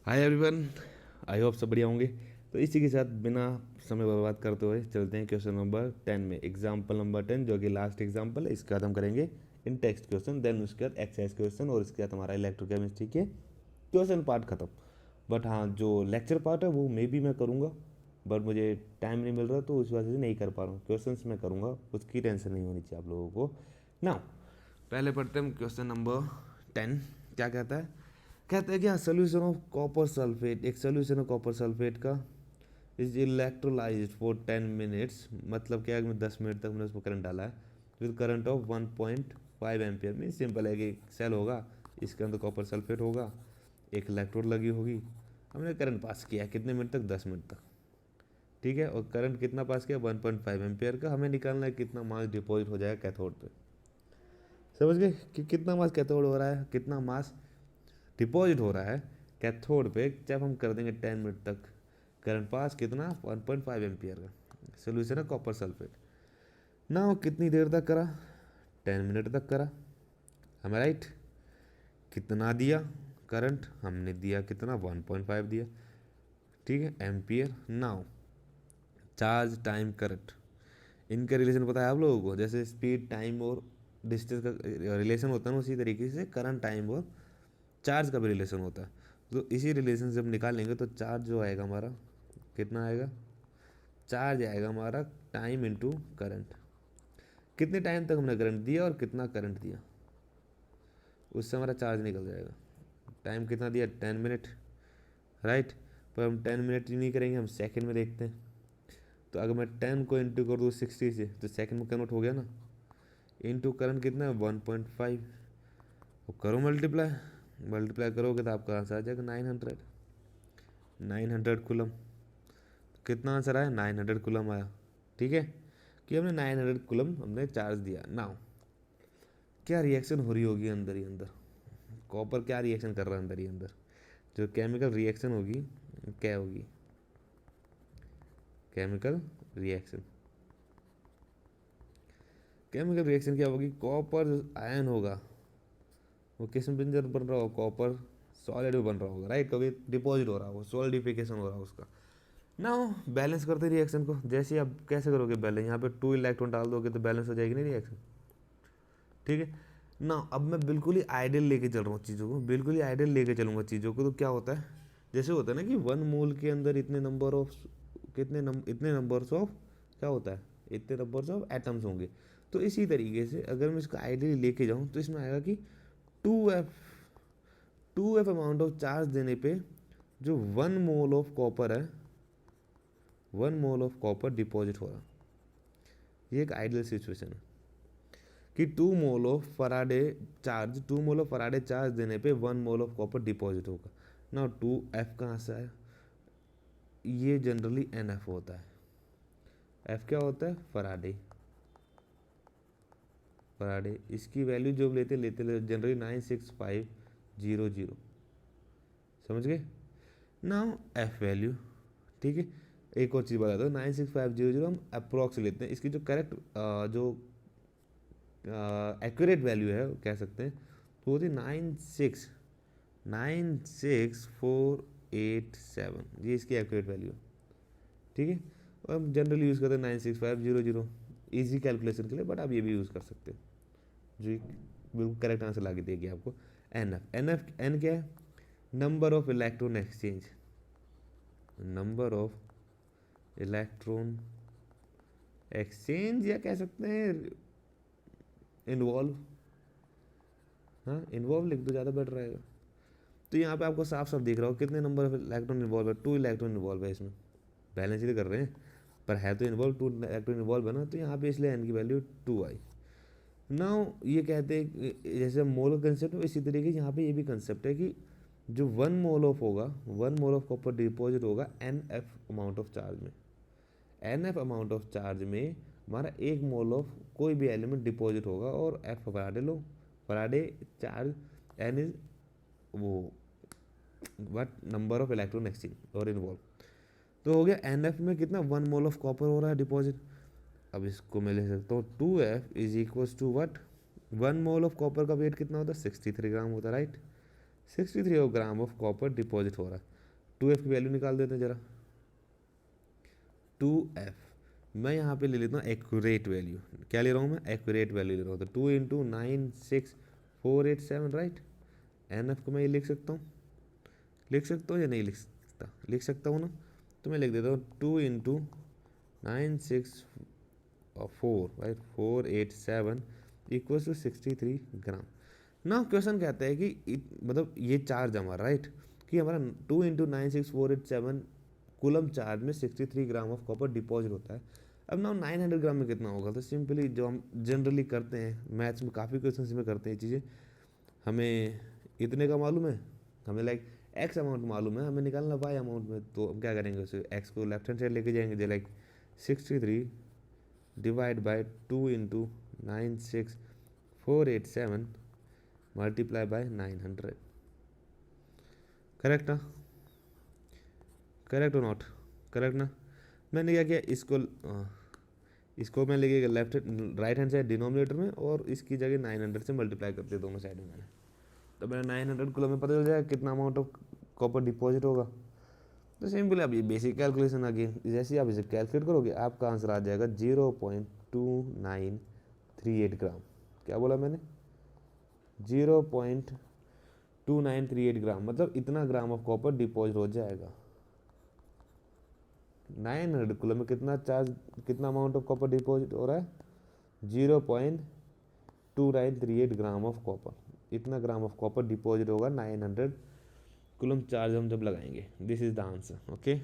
Hi everyone, I hope सब बढ़िया होंगे। तो इसी के साथ बिना समय बर्बाद करते हुए चलते हैं क्वेश्चन नंबर 10 में। एग्जाम्पल नंबर 10 जो कि लास्ट एग्जाम्पल है, इसके बाद हम करेंगे इन टेक्स्ट क्वेश्चन, देन उसके बाद एक्सरसाइज क्वेश्चन और इसके बाद हमारा इलेक्ट्रोकेमिस्ट्री के क्वेश्चन पार्ट खत्म। बट हाँ, जो लेक्चर पार्ट है वो मैं करूँगा, बट मुझे टाइम नहीं मिल रहा तो उस वजह से नहीं कर पा रहा हूँ। क्वेश्चन मैं करूँगा, उसकी टेंशन नहीं होनी चाहिए आप लोगों को। ना पहले पढ़ते हैं क्वेश्चन नंबर 10। क्या कहता है? कहते हैं कि हाँ, सोल्यूशन ऑफ कॉपर सल्फेट, एक सोल्यूशन ऑफ कॉपर सल्फेट का इज इलेक्ट्रोलाइज्ड फॉर 10 मिनट्स। मतलब क्या है कि 10 मिनट तक मैंने उसमें करंट डाला है with current of 1.5 ampere. Mean simple है कि सेल होगा, इसके अंदर कॉपर सल्फेट होगा, एक इलेक्ट्रोड लगी होगी, हमने करंट पास किया है कितने मिनट तक? 10 मिनट तक। ठीक है, और करंट कितना पास किया? 1.5 एम्पियर का। हमें निकालना है कितना मास डिपॉजिट हो जाएगा कैथोड पे। समझ गए कि कितना मास कैथोड हो रहा है, कितना मास डिपॉजिट हो रहा है कैथोड पे जब हम कर देंगे 10 मिनट तक करंट पास। कितना? 1.5 एम्पियर का सोल्यूशन है कॉपर सल्फेट। ना वो कितनी देर तक करा? 10 मिनट तक करा। हमें राइट। कितना दिया करंट? हमने दिया कितना? 1.5 दिया। ठीक है, ampere. Now charge time current, इनका रिलेशन पता है आप लोगों को? जैसे स्पीड टाइम और डिस्टेंस का रिलेशन होता है ना, उसी तरीके से करंट टाइम और चार्ज का भी रिलेशन होता है। तो इसी रिलेशन से हम निकालेंगे तो चार्ज जो आएगा हमारा, कितना आएगा? चार्ज आएगा हमारा टाइम इनटू करंट। कितने टाइम तक हमने करंट दिया और कितना करंट दिया, उससे हमारा चार्ज निकल जाएगा। टाइम कितना दिया? 10 मिनट, राइट। पर हम 10 मिनट नहीं करेंगे, हम सेकंड में देखते हैं। तो अगर मैं 10 को इंटू कर दूँ 60 से तो सेकंड में कन्वर्ट हो गया ना। इंटू करंट कितना है? 1.5। वो करो मल्टीप्लाई, मल्टीप्लाई करोगे तो आपका आंसर आ जाएगा 900 कूलम। कितना आंसर आया? 900 कूलम आया। ठीक है, कि हमने 900 कूलम हमने चार्ज दिया। नाउ क्या रिएक्शन हो रही होगी अंदर ही अंदर? कॉपर क्या रिएक्शन कर रहा है अंदर ही अंदर? जो केमिकल रिएक्शन होगी क्या होगी? केमिकल रिएक्शन, केमिकल रिएक्शन क्या होगी? कॉपर आयन होगा, वो किस में बन रहा होगा? कॉपर सॉलिड में बन रहा होगा, राइट। कभी डिपॉजिट हो रहा होगा, सॉलिडिफिकेशन हो रहा है उसका। ना बैलेंस करते रिएक्शन को। जैसे आप कैसे करोगे बैलेंस? यहाँ पे 2 इलेक्ट्रॉन डाल दोगे तो बैलेंस हो जाएगी नहीं रिएक्शन। ठीक है ना, अब मैं बिल्कुल ही आइडियल लेके चल रहा हूँ चीज़ों को, बिल्कुल ही आइडियल लेके चलूँगा चीज़ों को। तो क्या होता है, जैसे होता है ना कि 1 मोल के अंदर इतने नंबर ऑफ, इतने नंबर्स ऑफ, क्या होता है, इतने नंबर्स ऑफ एटम्स होंगे। तो इसी तरीके से अगर मैं इसका आइडियल लेके जाऊँ तो इसमें आएगा कि 2f, 2f amount of charge देने पे जो 1 मोल ऑफ कॉपर है, 1 मोल ऑफ कॉपर डिपॉजिट हो रहा। ये एक आइडियल सिचुएशन है कि 2 mole of Faraday charge, 2 mole of Faraday charge देने पे 1 मोल ऑफ कॉपर डिपॉजिट होगा ना। 2f कहाँ से आया? ये जनरली NF होता है। F क्या होता है? फराडे। फराडे इसकी वैल्यू जो लेते लेते जनरली 96500। समझ गए ना? F value. ठीक है, एक और चीज़ बता दो, 96500 हम अप्रोक्स लेते हैं। इसकी जो करेक्ट जो एक्यूरेट वैल्यू है कह सकते हैं तो होती 9696487। ये इसकी एक्यूरेट वैल्यू। ठीक है, और हम जनरली यूज़ करते हैं 96500 ईजी कैलकुलेशन के लिए, बट आप ये भी यूज़ कर सकते हैं जो बिल्कुल करेक्ट आंसर ला के देगी आपको। एन क्या है? Number of electron exchange, number of electron exchange, या कह सकते हैं इन्वॉल्व। हाँ, इन्वॉल्व लिख दो, ज़्यादा बेटर रहेगा। तो यहाँ पे आपको साफ साफ दिख रहा हो कितने नंबर ऑफ इलेक्ट्रॉन इन्वॉल्व है? 2 इलेक्ट्रॉन इन्वॉल्व है इसमें। बैलेंस ही तो कर रहे हैं, पर है तो इन्वॉल्व, 2 इलेक्ट्रॉन इन्वॉल्व है ना, तो यहाँ पे इसलिए एन की वैल्यू 2 आई। नाउ ये कहते हैं जैसे मोल का कंसेप्ट है इसी तरीके यहाँ पे ये भी कंसेप्ट है कि जो 1 मोल ऑफ होगा, 1 मोल ऑफ कॉपर डिपॉजिट होगा NF अमाउंट ऑफ चार्ज में। NF अमाउंट ऑफ चार्ज में हमारा 1 मोल ऑफ कोई भी एलिमेंट डिपॉजिट होगा, और F फराडे लो, फराडे चार्ज, N इज वो वट नंबर ऑफ इलेक्ट्रॉन एक्सचेंज और इन्वॉल्व। तो हो गया NF में कितना? 1 मोल ऑफ कॉपर हो रहा है डिपॉजिट। अब इसको मैं ले सकता हूँ 2F is equals to what, 1 mole of copper का वेट कितना होता है? 63 ग्राम होता है, right. 63 gram of copper deposit हो रहा है। 2F की वैल्यू निकाल देते हैं ज़रा। 2F मैं यहाँ पे ले लेता हूँ एक्यूरेट वैल्यू। क्या ले रहा हूँ मैं? एक्यूरेट वैल्यू ले रहा हूँ। तो 2 इंटू 96487 राइट। NF को मैं ये लिख सकता हूँ या नहीं लिख सकता? लिख सकता हूँ ना। तो मैं लिख देता हूँ 2 इंटू 964 राइट 487 इक्वल्स टू 63 ग्राम। ना क्वेश्चन कहता है कि मतलब ये चार्ज हमारा राइट कि हमारा 2 इंटू 96487 कूलम चार्ज में 63 ग्राम ऑफ कॉपर डिपॉजिट होता है। अब ना 900 ग्राम में कितना होगा? तो सिंपली जो हम जनरली करते हैं मैथ्स में, काफ़ी क्वेश्चन में करते हैं चीज़ें, हमें इतने का मालूम है, हमें लाइक एक्स अमाउंट मालूम है, हमें निकालना वाई अमाउंट में। तो हम क्या करेंगे? उसे एक्स को लेफ्ट हैंड साइड लेके जाएंगे, जो like 63 divide by 2 into 96487 multiply by 900। Correct ना? करेक्ट और नॉट? करेक्ट ना? मैंने क्या किया, इसको मैं लेके left right hand side denominator में और इसकी जगह 900 से मल्टीप्लाई कर दिया दोनों साइड में मैंने। तो मेरा 900 किलो में पता चल जाएगा कितना अमाउंट ऑफ कॉपर डिपॉजिट होगा। तो सिंपल अब ये बेसिक कैलकुलेशन आ गई। जैसे ही आप इसे कैलकुलेट करोगे आपका आंसर आ जाएगा 0.2938 ग्राम। क्या बोला मैंने? 0.2938 ग्राम, मतलब इतना ग्राम ऑफ कॉपर डिपॉजिट हो जाएगा। 900 किलो में कितना अमाउंट ऑफ कॉपर डिपॉजिट हो रहा है? 0.2938 ग्राम ऑफ कॉपर। इतना ग्राम ऑफ कॉपर डिपॉजिट होगा 900 कूलम चार्ज हम जब लगाएंगे। This is the answer. Okay.